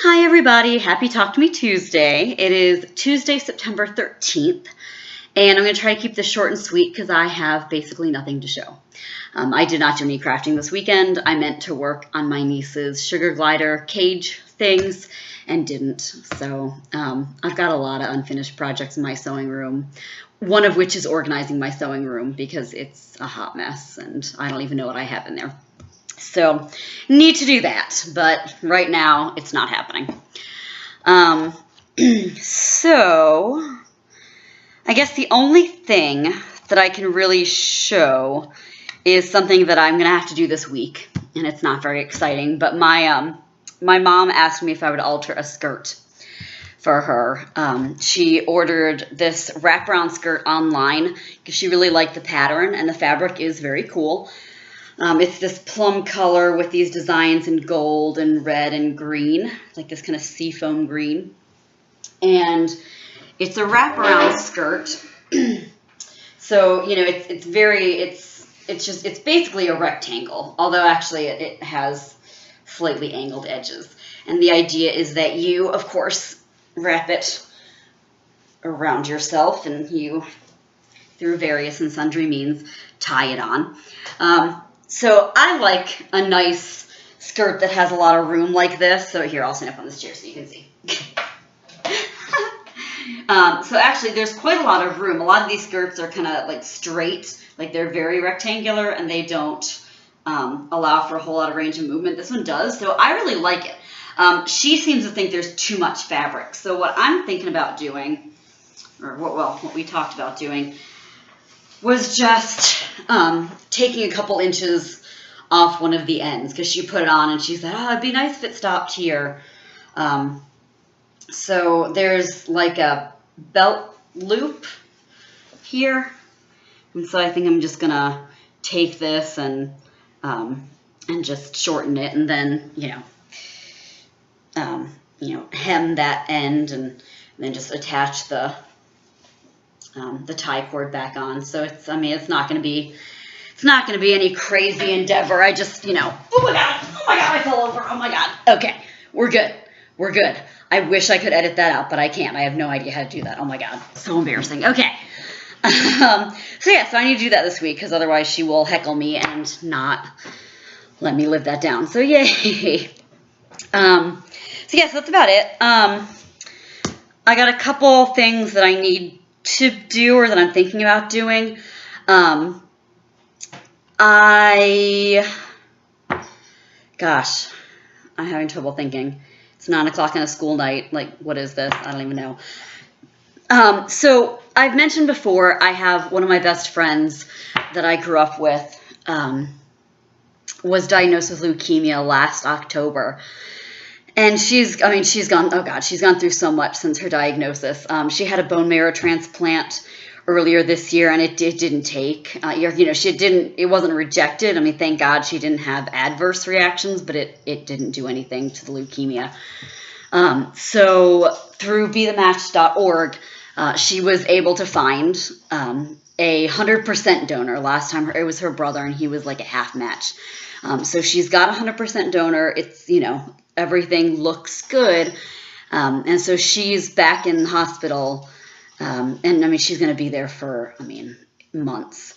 Hi everybody, happy Talk to Me Tuesday. It is Tuesday, September 13th, and I'm going to try to keep this short and sweet because I have basically nothing to show. I did not do any crafting this weekend. I meant to work on my niece's sugar glider cage things and didn't. So I've got a lot of unfinished projects in my sewing room, one of which is organizing my sewing room because it's a hot mess and I don't even know what I have in there. So need to do that, but right now it's not happening. So I guess the only thing that I can really show is something that I'm going to have to do this week, and it's not very exciting, but my mom asked me if I would alter a skirt for her. She ordered this wraparound skirt online because she really liked the pattern, and the fabric is very cool. It's this plum color with these designs in gold and red and green, like this kind of seafoam green. And it's a wraparound skirt. So, you know, it's basically a rectangle, although actually it has slightly angled edges. And the idea is that you, of course, wrap it around yourself and you, through various and sundry means, tie it on. So I like a nice skirt that has a lot of room like this. So here, I'll stand up on this chair so you can see. So actually, there's quite a lot of room. A lot of these skirts are kind of like straight, like they're very rectangular, and they don't allow for a whole lot of range of movement. This one does, so I really like it. She seems to think there's too much fabric. So what I'm thinking about doing, or what we talked about doing, was just taking a couple inches off one of the ends because she put it on and she said, oh, it'd be nice if it stopped here. So there's like a belt loop here. And so I think I'm just going to take this and just shorten it and then, hem that end and then just attach the tie cord back on. So it's not going to be any crazy endeavor. I just, oh my God, I fell over. Oh my God. Okay, we're good. I wish I could edit that out, but I can't. I have no idea how to do that. Oh my God, so embarrassing. Okay. So I need to do that this week because otherwise she will heckle me and not let me live that down. So yay. So that's about it. I got a couple things that I need to do or that I'm thinking about doing. I'm having trouble thinking. It's 9 o'clock on a school night. Like, what is this? I don't even know. So I've mentioned before, I have one of my best friends that I grew up with, was diagnosed with leukemia last October. And she's gone through so much since her diagnosis. She had a bone marrow transplant earlier this year, and it didn't take. It wasn't rejected. Thank God she didn't have adverse reactions, but it didn't do anything to the leukemia. So through BeTheMatch.org, she was able to find a 100% donor. Last time it was her brother, and he was like a half match. So she's got a 100% donor. It's, everything looks good. And so she's back in the hospital. And she's going to be there for, months.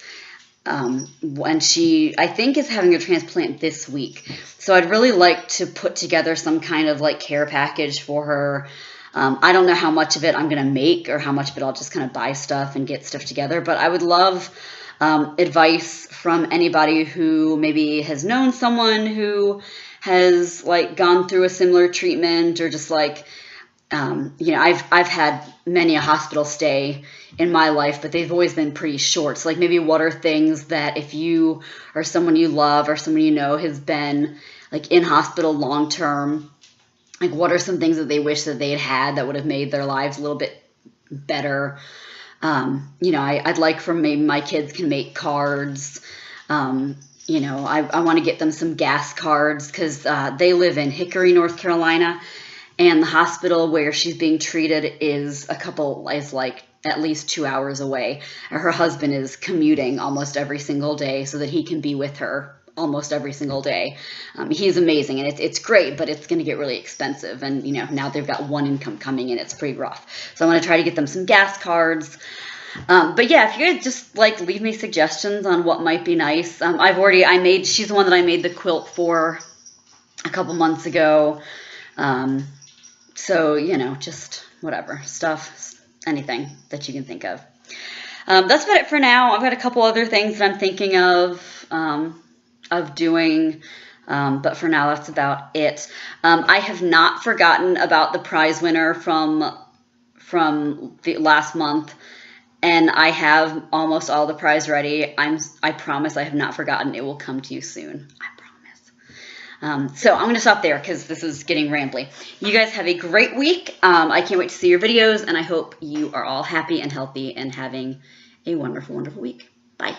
And she, I think, is having a transplant this week. So I'd really like to put together some kind of like care package for her. I don't know how much of it I'm going to make or how much of it I'll just kind of buy stuff and get stuff together. But I would love advice from anybody who maybe has known someone who has like gone through a similar treatment or just like, I've had many a hospital stay in my life, but they've always been pretty short. So like maybe what are things that if you or someone you love or someone you know has been like in hospital long term, like what are some things that they wish that they had that would have made their lives a little bit better? I'd like for maybe my kids can make cards. I want to get them some gas cards because they live in Hickory, North Carolina. And the hospital where she's being treated is like at least 2 hours away. Her husband is commuting almost every single day so that he can be with her almost every single day. He's amazing, and it's great, but it's going to get really expensive. And, now they've got one income coming in. It's pretty rough. So I want to try to get them some gas cards. But yeah, if you guys just leave me suggestions on what might be nice. She's the one that I made the quilt for a couple months ago. So, just whatever stuff, anything that you can think of. That's about it for now. I've got a couple other things that I'm thinking of doing. But for now, that's about it. I have not forgotten about the prize winner from the last month. And I have almost all the prize ready. I promise I have not forgotten. It will come to you soon. I promise. So I'm going to stop there because this is getting rambly. You guys have a great week. I can't wait to see your videos, and I hope you are all happy and healthy and having a wonderful, wonderful week. Bye.